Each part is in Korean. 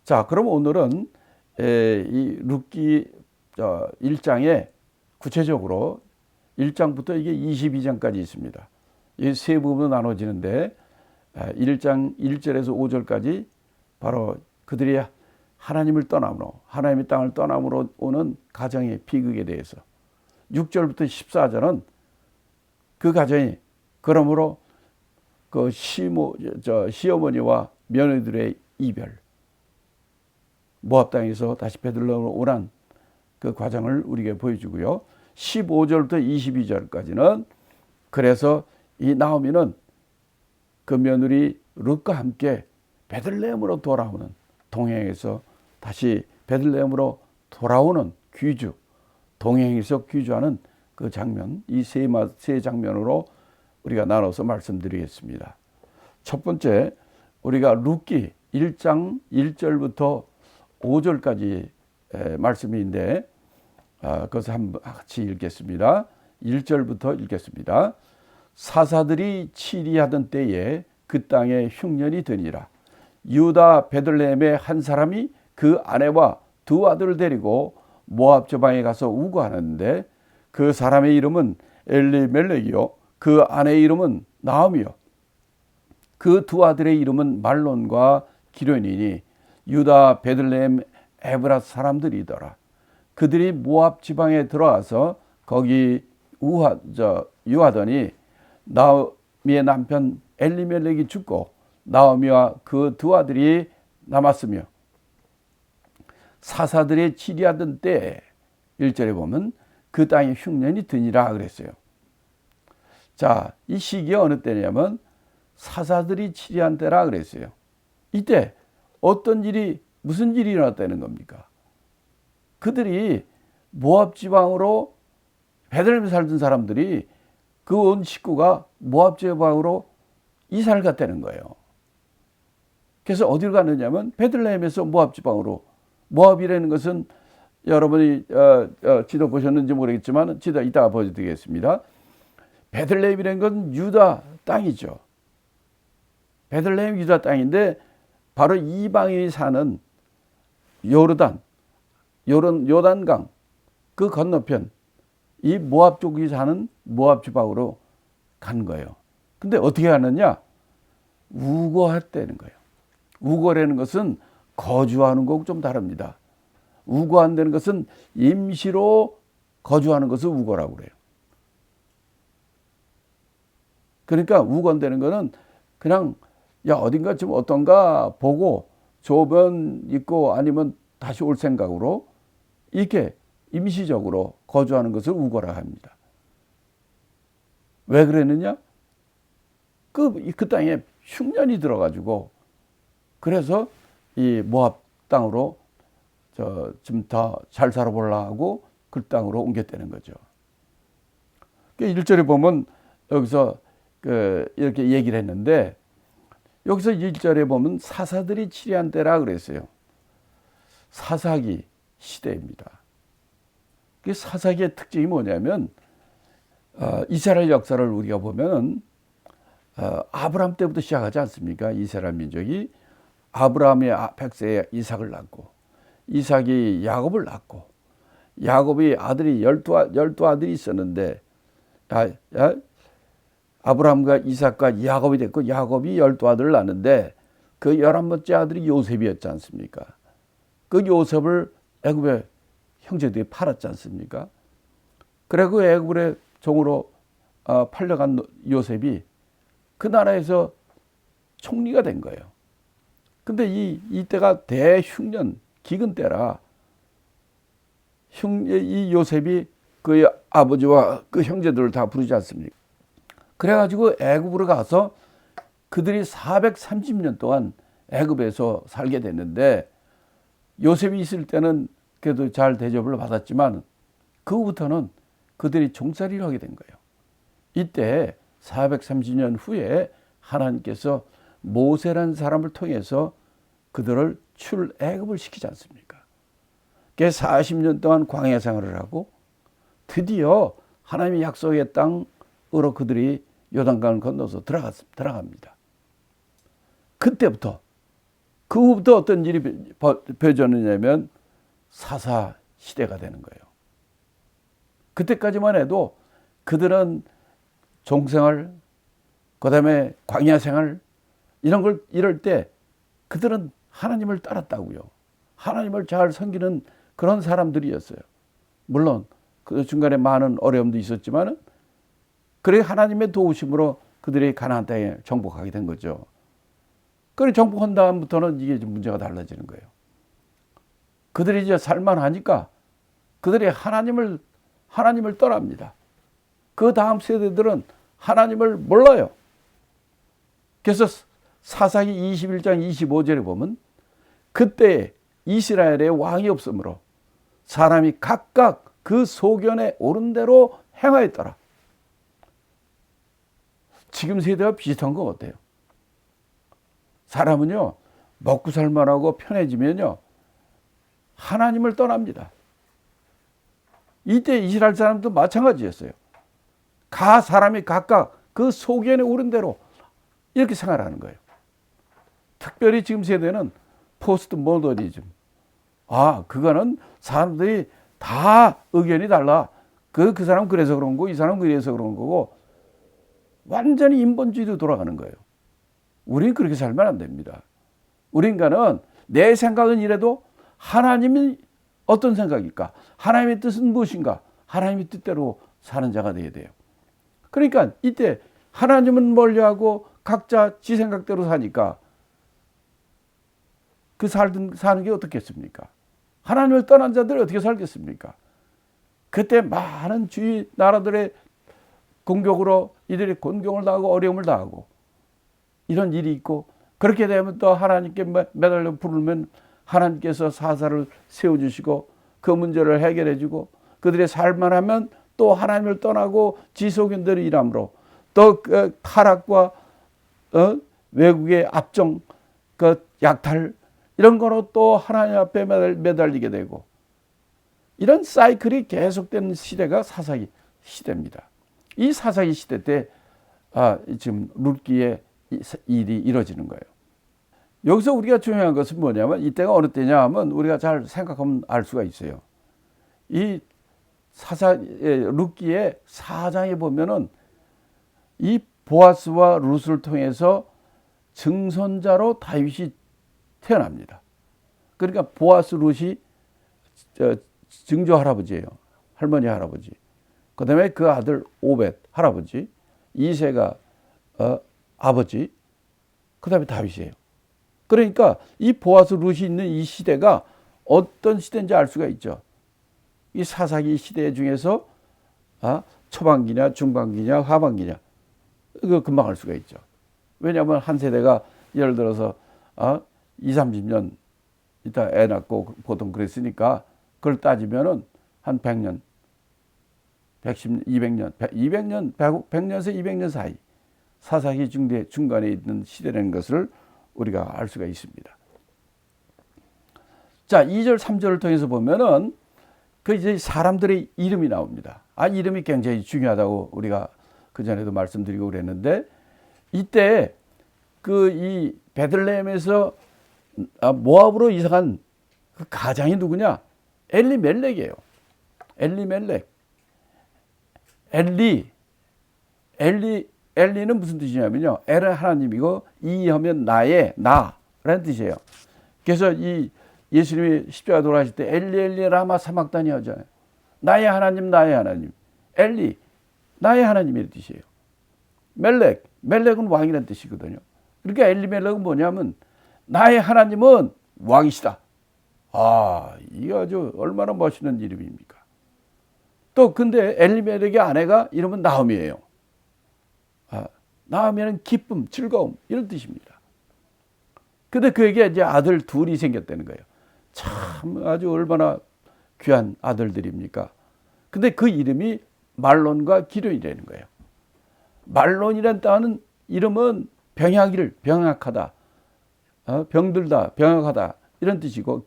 자, 그럼 오늘은 이 룻기 1장에 구체적으로 1장부터 이게 22장까지 있습니다. 이 세 부분으로 나눠지는데 1장 1절에서 5절까지 바로 그들이 하나님을 떠남으로, 하나님의 땅을 떠남으로 오는 가정의 비극에 대해서, 6절부터 14절은 그 가정이 그러므로 그 시어머니와 며느리들의 이별, 모압 땅에서 다시 베들레헴으로 오란 그 과정을 우리에게 보여주고요. 15절부터 22절까지는 그래서 이 나오미는 그 며느리 룻과 함께 베들레헴으로 돌아오는, 동행해서 다시 베들레헴으로 돌아오는 귀주, 동행해서 귀주하는 그 장면, 이 세 장면으로 우리가 나눠서 말씀드리겠습니다. 첫 번째, 우리가 룻기 1장 1절부터 5절까지 말씀인데 그것을 한번 같이 읽겠습니다. 1절부터 읽겠습니다. 사사들이 치리하던 때에 그 땅에 흉년이 드니라. 유다 베들레헴의 한 사람이 그 아내와 두 아들을 데리고 모압 저방에 가서 우거하는데 그 사람의 이름은 엘리멜렉이요 그 아내의 이름은 나오미요 그 두 아들의 이름은 말론과 기련이니 유다 베들레헴 에브라 사람들이더라. 그들이 모압 지방에 들어와서 거기 유하더니 나오미의 남편 엘리멜렉이 죽고 나오미와 그 두 아들이 남았으며 사사들이 치리하던 때 1절에 보면 그 땅에 흉년이 드니라 그랬어요. 자, 이 시기가 어느 때냐면 사사들이 치리한 때라 그랬어요. 이때 어떤 일이, 무슨 일이 일어났다는 겁니까? 그들이 모압 지방으로, 베들레헴에 살던 사람들이 그 온 식구가 모압 지방으로 이사를 갔다는 거예요. 그래서 어디로 갔느냐면 베들레헴에서 모압 지방으로, 모압이라는 것은 여러분이 지도 보셨는지 모르겠지만 지도 이따가 보여드리겠습니다. 베들레헴이라는 건 유다 땅이죠. 베들레헴 유다 땅인데 바로 이방인이 사는 요단강 그 건너편 이 모압 쪽이 사는 모압 지방으로 간 거예요. 근데 어떻게 하느냐? 우거했다는 거예요. 우거라는 것은 거주하는 거하고 좀 다릅니다. 우거한다는 것은 임시로 거주하는 것을 우거라고 그래요. 그러니까 우거한다는 거는 그냥 야 어딘가 좀 어떤가 보고 조변 있고 아니면 다시 올 생각으로 이렇게 임시적으로 거주하는 것을 우거라 합니다. 왜 그랬느냐? 그 땅에 흉년이 들어가지고 그래서 이 모압 땅으로 좀 더 잘 살아보려고 그 땅으로 옮겼다는 거죠. 1절에 보면 여기서 이렇게 얘기를 했는데 여기서 1절에 보면 사사들이 치리한 때라 그랬어요. 사사기 시대입니다. 사사기의 특징이 뭐냐면 이스라엘 역사를 우리가 보면은 아브라함 때부터 시작하지 않습니까? 이스라엘 민족이 아브라함의 백세에 이삭을 낳고 이삭이 야곱을 낳고 야곱이 아들이 열두 아들이 있었는데 아브라함과 이삭과 야곱이 됐고 야곱이 12아들을 낳는데 그 11번째 아들이 요셉이었지 않습니까? 그 요셉을 애굽의 형제들이 팔았지 않습니까? 그래 그 애굽의 종으로 팔려간 요셉이 그 나라에서 총리가 된 거예요. 근데 이때가 대흉년 기근 때라 이 요셉이 그 아버지와 그 형제들을 다 부르지 않습니까? 그래가지고 애굽으로 가서 그들이 430년 동안 애굽에서 살게 됐는데 요셉이 있을 때는 그래도 잘 대접을 받았지만 그 후부터는 그들이 종살이를 하게 된 거예요. 이때 430년 후에 하나님께서 모세라는 사람을 통해서 그들을 출애굽을 시키지 않습니까? 그래서 40년 동안 광야 생활을 하고 드디어 하나님의 약속의 땅으로 그들이 요단강을 건너서 들어갑니다. 그때부터 그 후부터 어떤 일이 벌어졌느냐면 사사 시대가 되는 거예요. 그때까지만 해도 그들은 종생활, 그다음에 광야 생활 이런 걸 이럴 때 그들은 하나님을 따랐다고요. 하나님을 잘 섬기는 그런 사람들이었어요. 물론 그 중간에 많은 어려움도 있었지만은 그래 하나님의 도우심으로 그들이 가나안 땅에 정복하게 된 거죠. 그래 정복한 다음부터는 이게 좀 문제가 달라지는 거예요. 그들이 이제 살만하니까 그들이 하나님을 떠납니다. 그 다음 세대들은 하나님을 몰라요. 그래서 사사기 21장 25절에 보면 그때 이스라엘에 왕이 없으므로 사람이 각각 그 소견에 오른 대로 행하였더라. 지금 세대와 비슷한 거 어때요? 사람은요 먹고 살만하고 편해지면요 하나님을 떠납니다. 이때 이스라엘 사람도 마찬가지였어요. 사람이 각각 그 소견에 오른 대로 이렇게 생활하는 거예요. 특별히 지금 세대는 포스트 모더니즘. 그거는 사람들이 다 의견이 달라. 그 사람 그래서 그런 거고 이 사람 그래서 그런 거고 완전히 인본주의로 돌아가는 거예요. 우린 그렇게 살면 안 됩니다. 우리 인간은 내 생각은 이래도 하나님이 어떤 생각일까? 하나님의 뜻은 무엇인가? 하나님의 뜻대로 사는 자가 되어야 돼요. 그러니까 이때 하나님은 멀리하고 각자 지 생각대로 사니까 사는 게 어떻겠습니까? 하나님을 떠난 자들이 어떻게 살겠습니까? 그때 많은 주위 나라들의 공격으로 이들이 곤경을 당하고 어려움을 당하고 이런 일이 있고 그렇게 되면 또 하나님께 매달려 부르면 하나님께서 사사를 세워주시고 그 문제를 해결해주고 그들의 살만하면 또 하나님을 떠나고 지속인대로 일함으로 또 그 타락과 외국의 압정, 그 약탈 이런 거로 또 하나님 앞에 매달리게 되고 이런 사이클이 계속되는 시대가 사사기 시대입니다. 이 사사기 시대 때 지금 룻기의 일이 이루어지는 거예요. 여기서 우리가 중요한 것은 뭐냐면 이때가 어느 때냐 하면 우리가 잘 생각하면 알 수가 있어요. 이 룻기의 4장에 보면은 이 보아스와 룻을 통해서 증손자로 다윗이 태어납니다. 그러니까 보아스 룻이 증조 할아버지예요. 할머니 할아버지. 그 다음에 그 아들 오벳 할아버지. 이세가 아버지. 그 다음에 다윗이에요. 그러니까 이 보아스 룻이 있는 이 시대가 어떤 시대인지 알 수가 있죠. 이 사사기 시대 중에서 초반기냐 중반기냐 하반기냐 이거 금방 알 수가 있죠. 왜냐하면 한 세대가 예를 들어서 20, 30년 있다 애 낳고 보통 그랬으니까 그걸 따지면은 한 100년, 110, 200년, 100년에서 200년 사이 사사기 중간에 있는 시대라는 것을 우리가 알 수가 있습니다. 자, 2절, 3절을 통해서 보면은 그 이제 사람들의 이름이 나옵니다. 이름이 굉장히 중요하다고 우리가 그전에도 말씀드리고 그랬는데 이때 이 베들레헴에서 모압으로 이사간 그 가장이 누구냐? 엘리멜렉이에요. 엘리멜렉. 엘리는 무슨 뜻이냐면요. 엘은 하나님이고 이하면 나라는 뜻이에요. 그래서 이 예수님이 십자가 돌아가실 때 엘리 라마 사막다니 하잖아요. 나의 하나님. 엘리 나의 하나님이라는 뜻이에요. 멜렉은 왕이라는 뜻이거든요. 그러니까 엘리멜렉은 뭐냐면 나의 하나님은 왕이시다. 이게 아주 얼마나 멋있는 이름입니까? 또 근데 엘리멜렉의 아내가 이름은 나오미예요. 나오미는 기쁨, 즐거움 이런 뜻입니다. 근데 그에게 이제 아들 둘이 생겼다는 거예요. 참 아주 얼마나 귀한 아들들입니까? 근데 그 이름이 말론과 기련이라는 거예요. 말론이라는 단어는 이름은 병약하다, 병들다, 병약하다 이런 뜻이고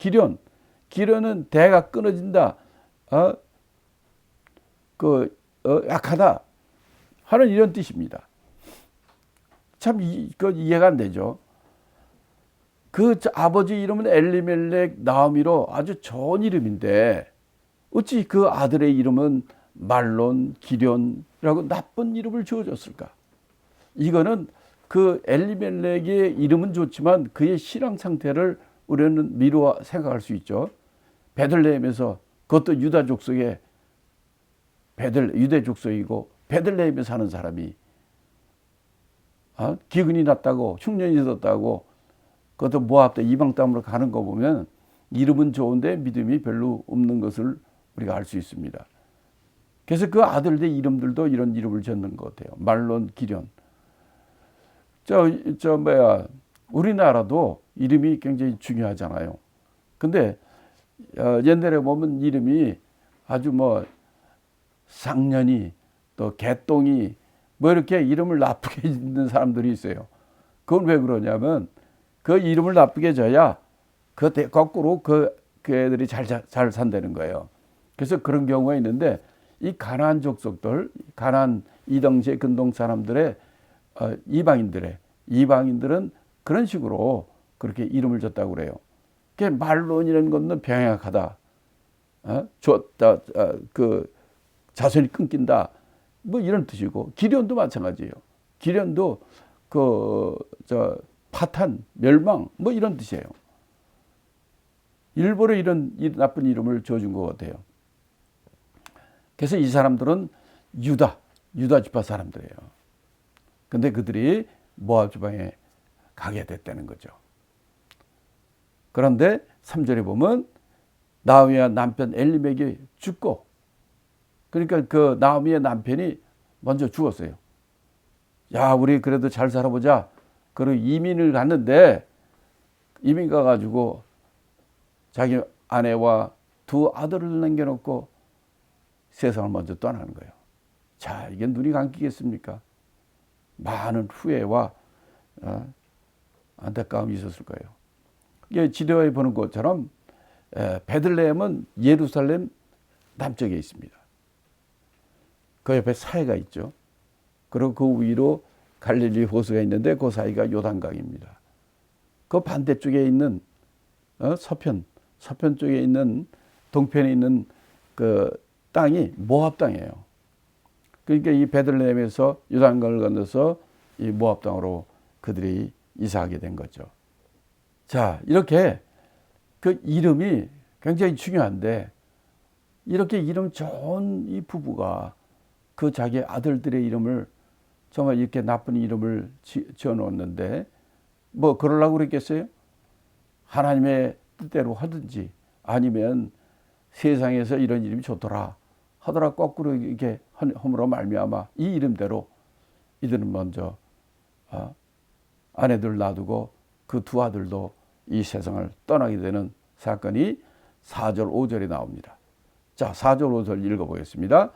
기련은 대가 끊어진다, 약하다 하는 이런 뜻입니다. 참 이해가 안 되죠. 그 아버지 이름은 엘리멜렉 나오미로 아주 좋은 이름인데 어찌 그 아들의 이름은 말론 기련이라고 나쁜 이름을 지어줬을까? 이거는 그 엘리멜렉의 이름은 좋지만 그의 신앙 상태를 우리는 미루어 생각할 수 있죠. 베들레헴에서 그것도 유다 족속의 유대 족속이고 베들레헴에 사는 사람이 기근이 났다고 흉년이 들었다고 그것도 모압 때 이방 땅으로 가는 거 보면 이름은 좋은데 믿음이 별로 없는 것을 우리가 알 수 있습니다. 그래서 그 아들들 이름들도 이런 이름을 짓는 것 같아요. 말론 기련. 우리나라도 이름이 굉장히 중요하잖아요. 근데 옛날에 보면 이름이 아주 쌍년이 또 개똥이 이렇게 이름을 나쁘게 짓는 사람들이 있어요. 그건 왜 그러냐면 그 이름을 나쁘게 져야 거꾸로 그 애들이 잘 산다는 거예요. 그래서 그런 경우가 있는데 이 가나안 족속들, 가나안 이 당시의 근동 사람들의 이방인들은 그런 식으로 그렇게 이름을 줬다고 그래요. 그게 말론이라는 것은 병약하다, 그 자손이 끊긴다, 이런 뜻이고 기련도 마찬가지예요. 기련도 파탄, 멸망 이런 뜻이에요. 일부러 이런 나쁜 이름을 지어준 것 같아요. 그래서 이 사람들은 유다 지파 사람들이에요. 근데 그들이 모압 지방에 가게 됐다는 거죠. 그런데 3절에 보면 나오미와 남편 엘리멜렉이 죽고, 그러니까 그 나오미의 남편이 먼저 죽었어요. 야, 우리 그래도 잘 살아보자. 그리고 이민을 갔는데 이민 가가지고 자기 아내와 두 아들을 남겨놓고 세상을 먼저 떠나는 거예요. 자, 이게 눈이 감기겠습니까? 많은 후회와 안타까움이 있었을 거예요. 이게 지도에 보는 것처럼 베들레헴은 예루살렘 남쪽에 있습니다. 그 옆에 사해가 있죠. 그리고 그 위로 갈릴리 호수가 있는데 그 사이가 요단강입니다. 그 반대쪽에 있는 서편 쪽에 있는 동편에 있는 그 땅이 모압 땅이에요. 그러니까 이 베들레헴에서 요단강을 건너서 이 모압 땅으로 그들이 이사하게 된 거죠. 자, 이렇게 그 이름이 굉장히 중요한데 이렇게 이름 좋은 이 부부가 그 자기 아들들의 이름을 정말 이렇게 나쁜 이름을 지어 놓았는데 그러려고 그랬겠어요? 하나님의 뜻대로 하든지 아니면 세상에서 이런 이름이 좋더라 하더라 거꾸로 이렇게 허물어 말미암아 이 이름대로 이들은 먼저 아내들 놔두고 그 두 아들도 이 세상을 떠나게 되는 사건이 4절 5절에 나옵니다. 자, 4절 5절 읽어보겠습니다.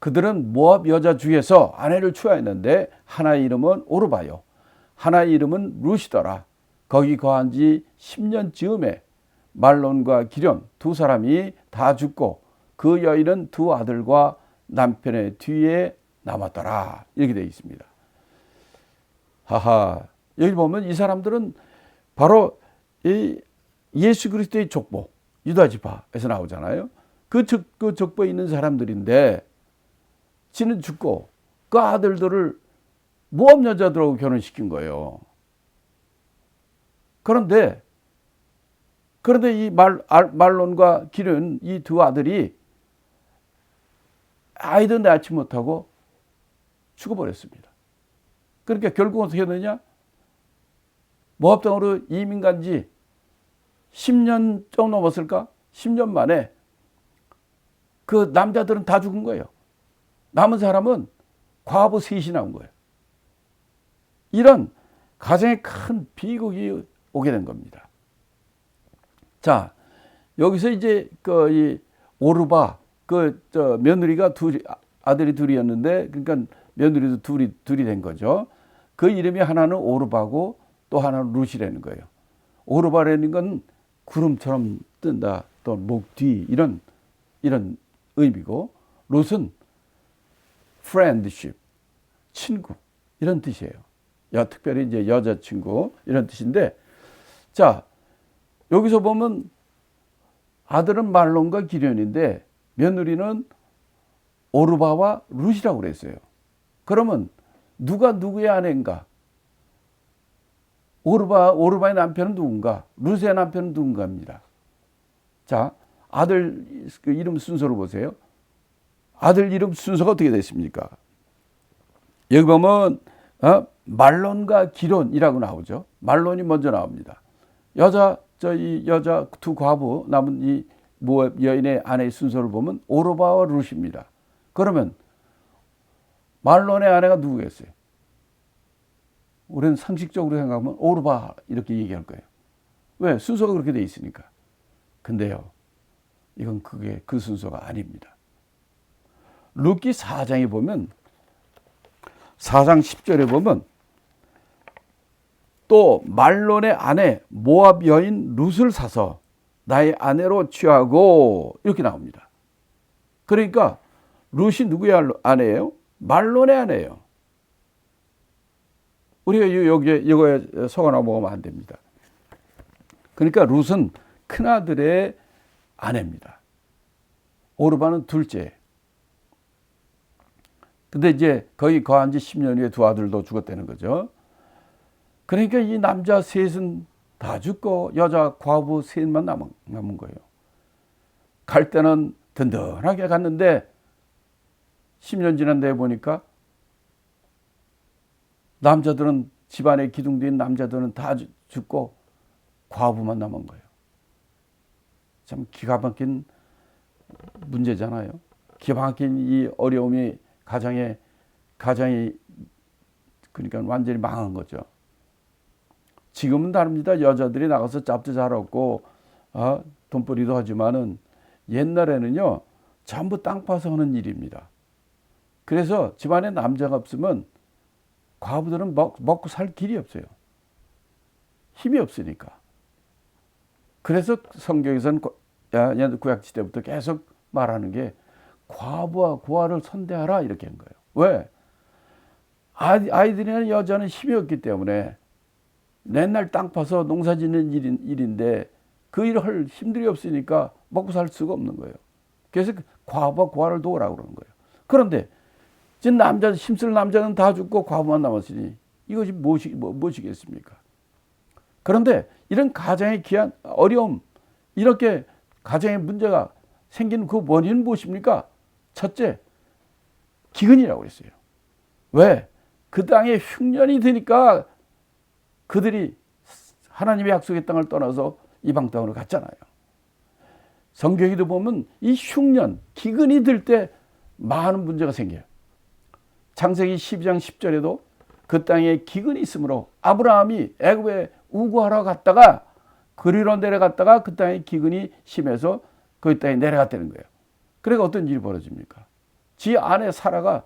그들은 모압 여자 중에서 아내를 취하였는데 하나의 이름은 오르바요, 하나의 이름은 루시더라. 거기 거한 지 10년 즈음에 말론과 기련 두 사람이 다 죽고 그 여인은 두 아들과 남편의 뒤에 남았더라. 이렇게 되어 있습니다. 하하, 여기 보면 이 사람들은 바로 이 예수 그리스도의 족보, 유다 지파에서 나오잖아요. 그 족보에 있는 사람들인데 지는 죽고 그 아들들을 모압 여자들하고 결혼시킨 거예요. 그런데 이 말론과 기련 이 두 아들이 아이도 낳지 못하고 죽어버렸습니다. 그러니까 결국은 어떻게 되느냐? 모압 땅으로 이민 간 지 10년 좀 넘었을까? 10년 만에 그 남자들은 다 죽은 거예요. 남은 사람은 과부 셋이 나온 거예요. 이런 가정에 큰 비극이 오게 된 겁니다. 자, 여기서 이제 이 오르바 며느리가 아들이 둘이었는데, 그러니까 며느리도 둘이 된 거죠. 그 이름이 하나는 오르바고 또 하나는 룻이라는 거예요. 오르바라는 건 구름처럼 뜬다, 또 목 뒤 이런 의미고, 룻은 friendship, 친구 이런 뜻이에요. 특별히 이제 여자친구 이런 뜻인데, 자, 여기서 보면 아들은 말론과 기련인데 며느리는 오르바와 룻이라고 그랬어요. 그러면 누가 누구의 아내인가? 오르바의 남편은 누군가? 룻의 남편은 누군가입니다. 자, 아들 그 이름 순서로 보세요. 아들 이름 순서가 어떻게 됐습니까? 여기 보면 말론과 기론이라고 나오죠. 말론이 먼저 나옵니다. 여자 두 과부 남은 이 모압 여인의 아내의 순서를 보면 오르바와 룻입니다. 그러면 말론의 아내가 누구겠어요? 우리는 상식적으로 생각하면 오르바 이렇게 얘기할 거예요. 왜? 순서가 그렇게 돼 있으니까. 근데요, 이건 그게 그 순서가 아닙니다. 룻기 4장에 보면 4장 10절에 보면 또 말론의 아내 모압 여인 룻을 사서 나의 아내로 취하고 이렇게 나옵니다. 그러니까 룻이 누구의 아내예요? 말론의 아내예요. 우리가 여기에 이거에 속아나 먹으면 안 됩니다. 그러니까 룻은 큰아들의 아내입니다. 오르바는 둘째. 근데 이제 거의 거한 지 10년 후에 두 아들도 죽었다는 거죠. 그러니까 이 남자 셋은 다 죽고 여자 과부 셋만 남은 거예요. 갈 때는 든든하게 갔는데 10년 지난 데 보니까 남자들은 집안에 기둥된 남자들은 다 죽고 과부만 남은 거예요. 참 기가 막힌 문제잖아요. 기가 막힌 이 어려움이 가정이 그러니까 완전히 망한 거죠. 지금은 다릅니다. 여자들이 나가서 짭도 잘 얻고 돈벌이도 하지만은 옛날에는요 전부 땅 파서 하는 일입니다. 그래서 집안에 남자가 없으면 과부들은 먹고 살 길이 없어요. 힘이 없으니까. 그래서 성경에서는 구약 시대부터 계속 말하는 게 과부와 고아를 선대하라 이렇게 한 거예요. 왜? 아이들이나 여자는 힘이 없기 때문에 맨날 땅 파서 농사 짓는 일인데 그 일을 할 힘들이 없으니까 먹고 살 수가 없는 거예요. 그래서 과부와 고아를 도우라고 그러는 거예요. 그런데 지금 힘쓸 남자는 다 죽고 과부만 남았으니 이것이 무엇이겠습니까? 그런데 이런 가정의 귀한 어려움, 이렇게 가정의 문제가 생기는 그 원인은 무엇입니까? 첫째, 기근이라고 했어요. 왜? 그 땅에 흉년이 드니까 그들이 하나님의 약속의 땅을 떠나서 이방 땅으로 갔잖아요. 성경에도 보면 이 흉년, 기근이 들 때 많은 문제가 생겨요. 창세기 12장 10절에도 그 땅에 기근이 있으므로 아브라함이 애굽에 우고하러 갔다가 그리로 내려갔다가 그 땅에 기근이 심해서 그 땅에 내려갔다는 거예요. 그러니까 어떤 일이 벌어집니까? 지 아내 사라가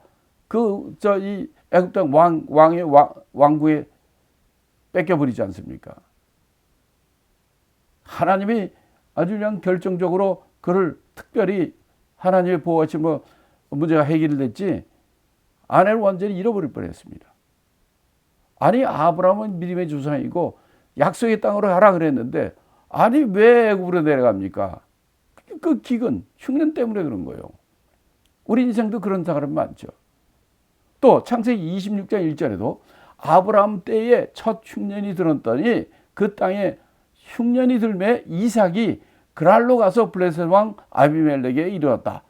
이 애굽 땅 왕의 왕국에 뺏겨버리지 않습니까? 하나님이 아주 그냥 결정적으로 그를 특별히 하나님의 보호하심으로 문제가 해결됐지 아내를 완전히 잃어버릴 뻔했습니다. 아니 아브라함은 믿음의 조상이고 약속의 땅으로 가라 그랬는데 아니 왜 애굽으로 내려갑니까? 그 기근, 흉년 때문에 그런 거예요. 우리 인생도 그런 사람 많죠. 또 창세기 26장 1절에도 아브라함 때에 첫 흉년이 들었더니 그 땅에 흉년이 들매 이삭이 그랄로 가서 블레셋 왕 아비멜렉에게 이르렀다.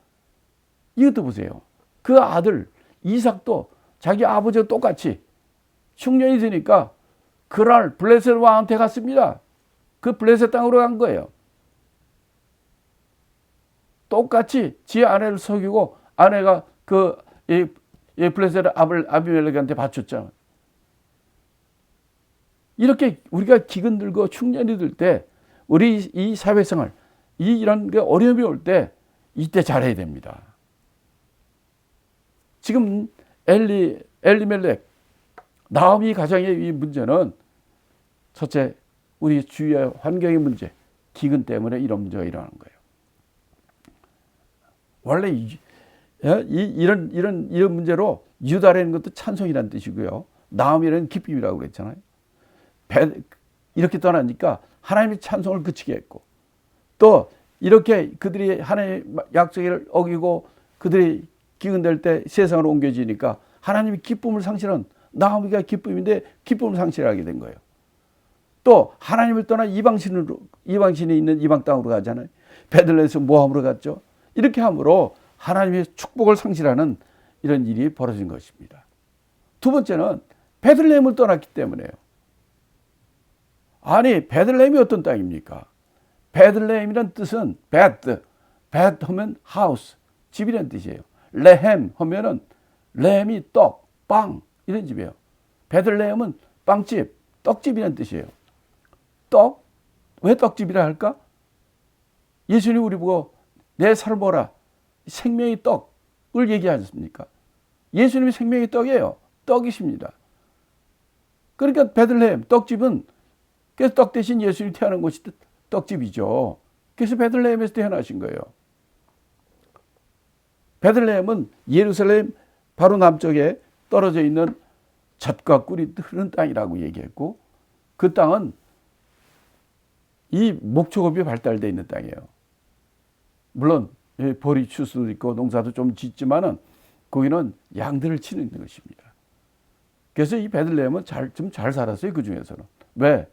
이것도 보세요. 그 아들 이삭도 자기 아버지와 똑같이 흉년이 드니까 그랄 블레셋 왕한테 갔습니다. 그 블레셋 땅으로 간 거예요. 똑같이 지 아내를 속이고 아내가 블레셋 아비멜렉한테 바쳤죠. 이렇게 우리가 기근 들고 흉년이 들 때 우리 이 사회생활 이런 게 어려움이 올 때 이때 잘해야 됩니다. 지금 엘리멜렉 나오미 가정의 이 문제는 첫째 우리 주위의 환경의 문제, 기근 때문에 이런 문제가 일어나는 거예요. 원래 이런 문제로 유다라는 것도 찬송이라는 뜻이고요. 나오미라는 기쁨이라고 그랬잖아요. 이렇게 떠나니까 하나님의 찬송을 그치게 했고, 또 이렇게 그들이 하나님의 약속을 어기고 그들이 기근될 때 세상으로 옮겨지니까 하나님이 기쁨을 상실한, 나오미가 기쁨인데 기쁨을 상실하게 된 거예요. 또 하나님을 떠나 이방신이 있는 이방 땅으로 가잖아요. 베들레헴에서 모함으로 갔죠. 이렇게 함으로 하나님의 축복을 상실하는 이런 일이 벌어진 것입니다. 두 번째는 베들레헴을 떠났기 때문에요. 아니, 베들레헴이 어떤 땅입니까? 베들레헴이란 뜻은 베트 하면 하우스, 집이라는 뜻이에요. 레헴 하면은 레헴이 떡, 빵 이런 집이에요. 베들레헴은 빵집, 떡집이라는 뜻이에요. 떡? 왜 떡집이라 할까? 예수님이 우리 보고 내 살을 보라, 생명의 떡을 얘기하셨습니까? 예수님이 생명의 떡이에요. 떡이십니다. 그러니까 베들레헴 떡집은, 그래서 떡 대신 예수님이 태어난 곳이 떡집이죠. 그래서 베들레헴에서 태어나신 거예요. 베들레헴은 예루살렘 바로 남쪽에 떨어져 있는 젖과 꿀이 흐르는 땅이라고 얘기했고, 그 땅은 이 목축업이 발달되어 있는 땅이에요. 물론 벌이 출 수도 있고 농사도 좀 짓지만은 거기는 양들을 치는 것입니다. 그래서 이 베들레헴은 좀 잘 살았어요. 그 중에서는. 왜?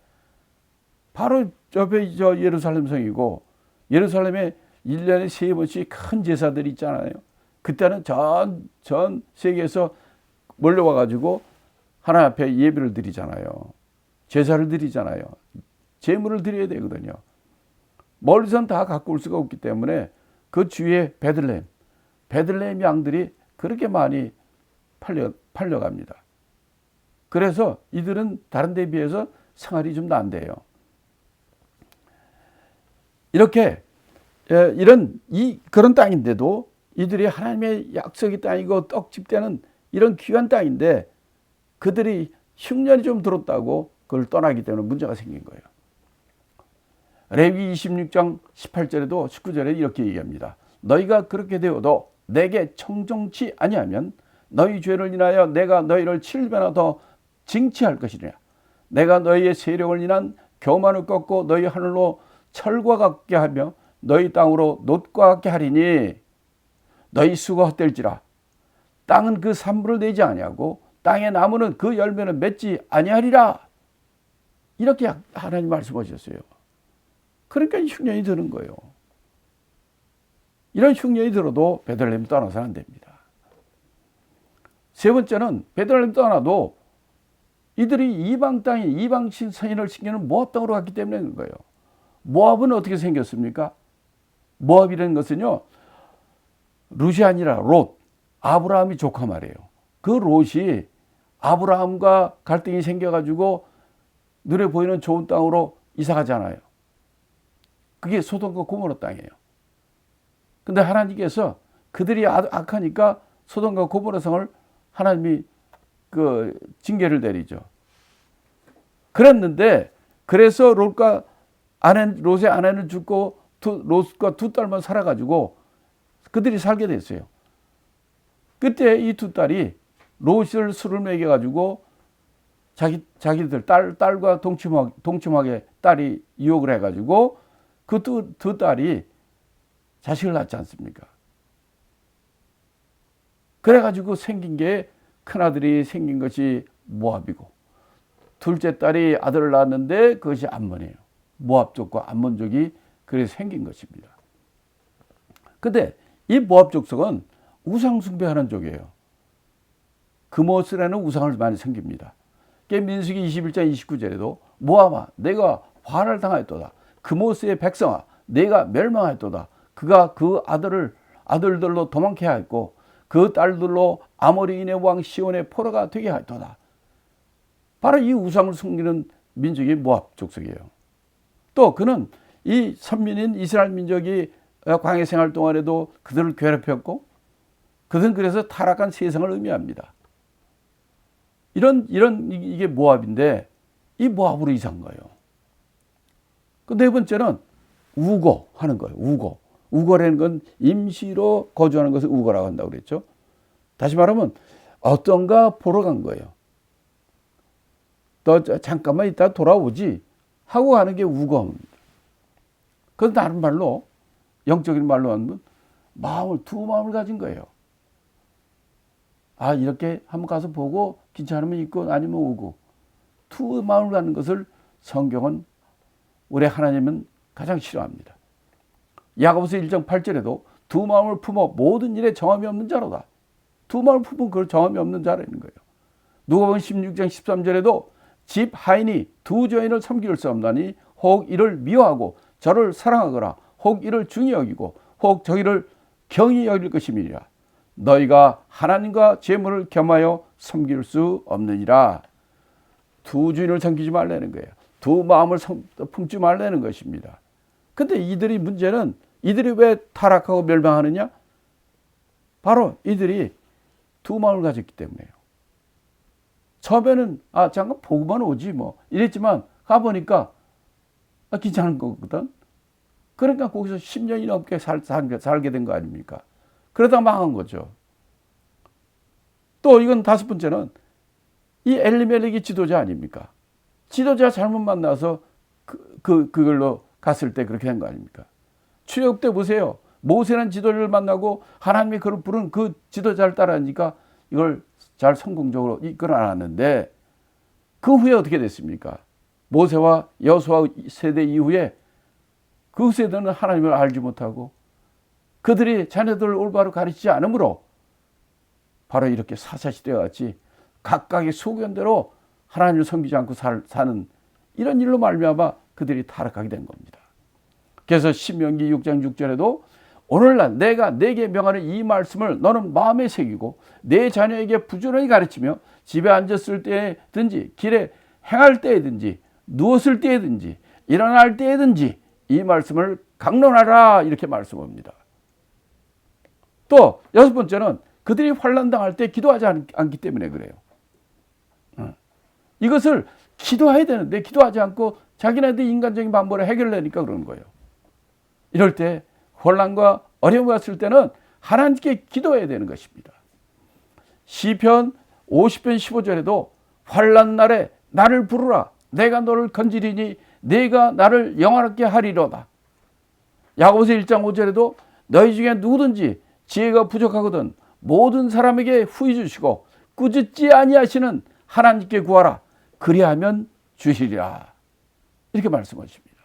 바로 옆에 예루살렘 성이고, 예루살렘에 1년에 3번씩 큰 제사들이 있잖아요. 그때는 전 세계에서 몰려와가지고 하나님 앞에 예배를 드리잖아요. 제사를 드리잖아요. 제물을 드려야 되거든요. 멀리선 다 갖고 올 수가 없기 때문에 그 주위에 베들레헴 양들이 그렇게 많이 팔려갑니다. 그래서 이들은 다른 데에 비해서 생활이 좀 난대요. 이렇게 그런 땅인데도 이들이 하나님의 약속의 땅이고 떡집 되는 이런 귀한 땅인데 그들이 흉년이 좀 들었다고 그걸 떠나기 때문에 문제가 생긴 거예요. 레위 26장 18절에도 19절에 이렇게 얘기합니다. 너희가 그렇게 되어도 내게 청정치 아니하면 너희 죄를 인하여 내가 너희를 7배나 더 징치할 것이냐. 내가 너희의 세력을 인한 교만을 꺾고 너희 하늘로 철과 같게 하며 너희 땅으로 놋과 같게 하리니 너희 수가 헛될지라. 땅은 그 산물을 내지 아니하고 땅의 나무는 그 열매를 맺지 아니하리라. 이렇게 하나님 말씀하셨어요. 그러니까 흉년이 드는 거예요. 이런 흉년이 들어도 베들레헴 떠나서는 안 됩니다. 세 번째는 베들레헴 떠나도 이들이 이방 땅에 이방 선인을 신기는 모압 땅으로 갔기 때문에 그런 거예요. 모압은 어떻게 생겼습니까? 모압이라는 것은요, 룻이 아니라 롯, 아브라함이 조카 말이에요. 그 롯이 아브라함과 갈등이 생겨가지고 눈에 보이는 좋은 땅으로 이사가잖아요. 그게 소돔과 고모라 땅이에요. 근데 하나님께서 그들이 악하니까 소돔과 고모라 성을 하나님이 그 징계를 내리죠. 그랬는데 그래서 롯의 아내는 죽고 롯과 두 딸만 살아가지고 그들이 살게 됐어요. 그때 이 두 딸이 롯을 술을 먹여가지고 자기들 딸과 동침하게 딸이 유혹을 해가지고 그 두 딸이 자식을 낳지 않습니까? 그래가지고 생긴 게 큰아들이 생긴 것이 모압이고 둘째 딸이 아들을 낳았는데 그것이 암몬이에요. 모압족과 암몬족이 그래서 생긴 것입니다. 근데 이 모압 족속은 우상 숭배하는 족이에요. 그모스라는 우상을 많이 섬깁니다. 민수기 21장 29절에도 모압아 내가 화를 당하였도다. 그모스의 백성아 내가 멸망하였도다. 그가 그 아들들로 도망케 하였고 그 딸들로 아모리인의 왕 시온의 포로가 되게 하였도다. 바로 이 우상을 숨기는 민족이 모압 족속이에요. 또 그는 이 선민인 이스라엘 민족이 광야 생활 동안에도 그들을 괴롭혔고 그들은 그래서 타락한 세상을 의미합니다. 이게 모압인데 이 모압으로 이사한 거예요. 그 네 번째는 우거하는 거예요. 우거라는 건 임시로 거주하는 것을 우거라고 한다고 그랬죠. 다시 말하면 어떤가 보러 간 거예요. 너 잠깐만 이따 돌아오지. 하고 가는 게 우거입니다. 그건 다른 말로, 영적인 말로 하면 두 마음을 가진 거예요. 아, 이렇게 한번 가서 보고 괜찮으면 있고 아니면 오고, 두 마음을 갖는 것을 성경은, 우리 하나님은 가장 싫어합니다. 야고보서 1장 8절에도 두 마음을 품어 모든 일에 정함이 없는 자로다. 두 마음을 품은 그 정함이 없는 자라는 거예요. 누가복음 16장 13절에도 집 하인이 두 주인을 섬길 수 없나니 혹 이를 미워하고 저를 사랑하거나 혹 이를 중히 여기고 혹 저기를 경히 여길 것임이니라. 너희가 하나님과 재물을 겸하여 섬길 수 없느니라. 두 주인을 섬기지 말라는 거예요. 두 마음을 품지 말라는 것입니다. 근데 이들이 문제는, 이들이 왜 타락하고 멸망하느냐? 바로 이들이 두 마음을 가졌기 때문에요. 처음에는 잠깐 보고만 오지 뭐 이랬지만 가보니까 괜찮은 거거든. 그러니까 거기서 10년이 넘게 살게 된 거 아닙니까? 그러다 망한 거죠. 또 이건 다섯 번째는 이 엘리멜렉이 지도자 아닙니까? 지도자 잘못 만나서 그걸로 갔을 때 그렇게 된 거 아닙니까? 출애굽 때 보세요. 모세라는 지도자를 만나고 하나님이 그를 부른 그 지도자를 따라하니까 이걸 잘 성공적으로 이끌어놨는데, 그 후에 어떻게 됐습니까? 모세와 여호수아 세대 이후에 그 세대는 하나님을 알지 못하고 그들이 자녀들을 올바로 가르치지 않으므로 바로 이렇게 사사시대와 같이 각각의 소견대로 하나님을 섬기지 않고 사는 이런 일로 말미암아 그들이 타락하게 된 겁니다. 그래서 신명기 6장 6절에도 오늘날 내가 네게 명하는 이 말씀을 너는 마음에 새기고 내 자녀에게 부지런히 가르치며 집에 앉았을 때든지 길에 행할 때든지 누웠을 때든지 일어날 때든지 이 말씀을 강론하라, 이렇게 말씀합니다. 또 여섯 번째는 그들이 환난 당할 때 기도하지 않기 때문에 그래요. 이것을 기도해야 되는데 기도하지 않고 자기네들 인간적인 방법으로 해결되니까 그러는 거예요. 이럴 때 혼란과 어려움이 왔을 때는 하나님께 기도해야 되는 것입니다. 시편 50편 15절에도 환난 날에 나를 부르라, 내가 너를 건지리니 내가 나를 영화롭게 하리로다. 야고보서 1장 5절에도 너희 중에 누구든지 지혜가 부족하거든 모든 사람에게 후히 주시고 꾸짖지 아니하시는 하나님께 구하라, 그리하면 주시리라, 이렇게 말씀하십니다.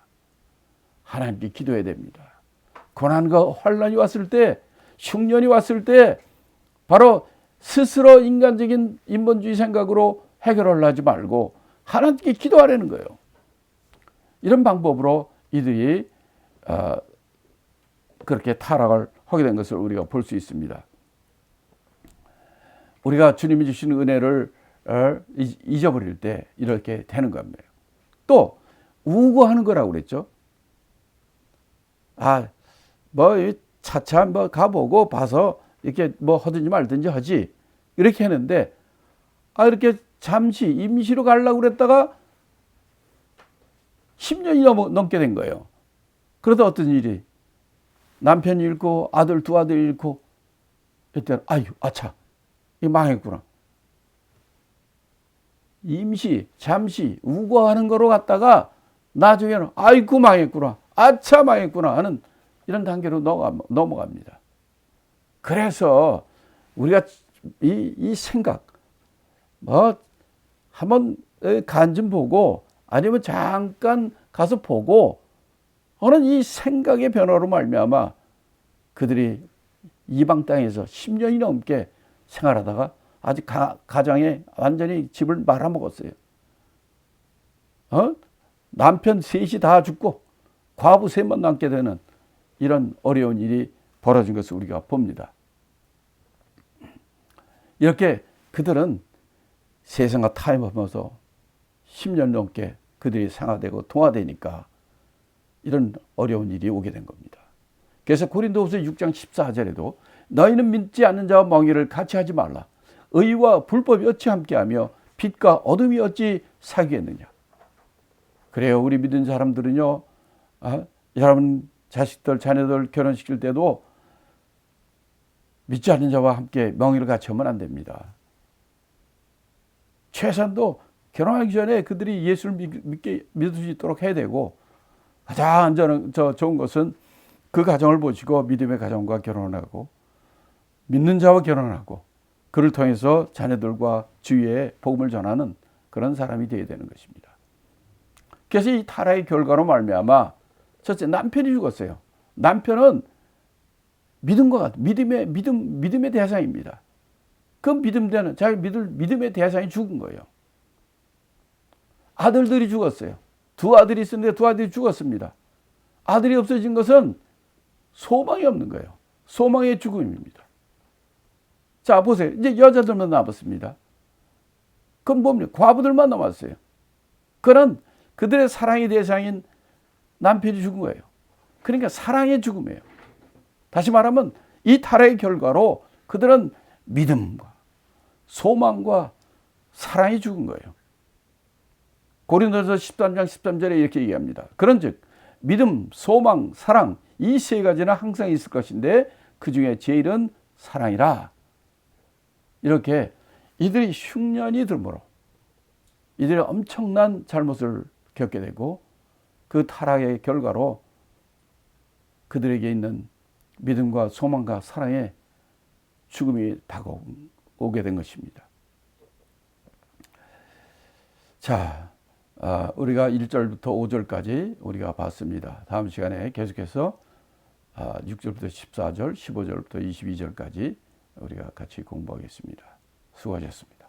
하나님께 기도해야 됩니다. 고난과 환난이 왔을 때, 흉년이 왔을 때 바로 스스로 인간적인 인본주의 생각으로 해결을 하지 말고 하나님께 기도하라는 거예요. 이런 방법으로 이들이 그렇게 타락을 하게 된 것을 우리가 볼 수 있습니다. 우리가 주님이 주시는 은혜를 잊어버릴 때 이렇게 되는 겁니다. 또 우고하는 거라고 그랬죠. 차차 가보고 봐서 이렇게 하든지 말든지 하지, 이렇게 했는데 이렇게 잠시 임시로 가려고 그랬다가 10년이 넘게 된 거예요. 그러다 어떤 일이, 남편이 잃고 아들 두 아들 잃고 이때 이 망했구나. 잠시 우거하는 거로 갔다가 나중에는 아이고 망했구나, 망했구나 하는 이런 단계로 넘어갑니다. 그래서 우리가 이 생각, 한번 간 좀 보고 아니면 잠깐 가서 보고 하는 이 생각의 변화로 말미암아 그들이 이방 땅에서 10년이 넘게 생활하다가 아직 가정에 완전히 집을 말아먹었어요. 남편 셋이 다 죽고 과부 셋만 남게 되는 이런 어려운 일이 벌어진 것을 우리가 봅니다. 이렇게 그들은 세상과 타협하면서 10년 넘게 그들이 생활되고 통화되니까 이런 어려운 일이 오게 된 겁니다. 그래서 고린도후서 6장 14절에도 너희는 믿지 않는 자와 멍에를 같이 하지 말라. 의와 불법이 어찌 함께하며 빛과 어둠이 어찌 사귀겠느냐. 그래요. 우리 믿은 사람들은요, 여러분 자식들 자녀들 결혼시킬 때도 믿지 않는 자와 함께 멍에를 같이 하면 안 됩니다. 최소한도 결혼하기 전에 그들이 예수를 믿을 수 있도록 해야 되고, 가장 좋은 것은 그 가정을 보시고 믿음의 가정과 결혼하고 믿는 자와 결혼하고 그를 통해서 자녀들과 주위에 복음을 전하는 그런 사람이 되어야 되는 것입니다. 그래서 이 타락의 결과로 말미암아 첫째, 남편이 죽었어요. 남편은 믿음의 대상입니다. 그 자기 믿음의 대상이 죽은 거예요. 아들들이 죽었어요. 두 아들이 있었는데 두 아들이 죽었습니다. 아들이 없어진 것은 소망이 없는 거예요. 소망의 죽음입니다. 자, 보세요. 이제 여자들만 남았습니다. 그럼 뭡니까? 과부들만 남았어요. 그런 그들의 사랑의 대상인 남편이 죽은 거예요. 그러니까 사랑의 죽음이에요. 다시 말하면 이 타락의 결과로 그들은 믿음과 소망과 사랑이 죽은 거예요. 고린도서 13장 13절에 이렇게 얘기합니다. 그런즉 믿음, 소망, 사랑 이 세 가지는 항상 있을 것인데 그 중에 제일은 사랑이라. 이렇게 이들이 흉년이 들므로 이들이 엄청난 잘못을 겪게 되고 그 타락의 결과로 그들에게 있는 믿음과 소망과 사랑의 죽음이 다가오게 된 것입니다. 자, 우리가 1절부터 5절까지 우리가 봤습니다. 다음 시간에 계속해서 6절부터 14절, 15절부터 22절까지 우리가 같이 공부하겠습니다. 수고하셨습니다.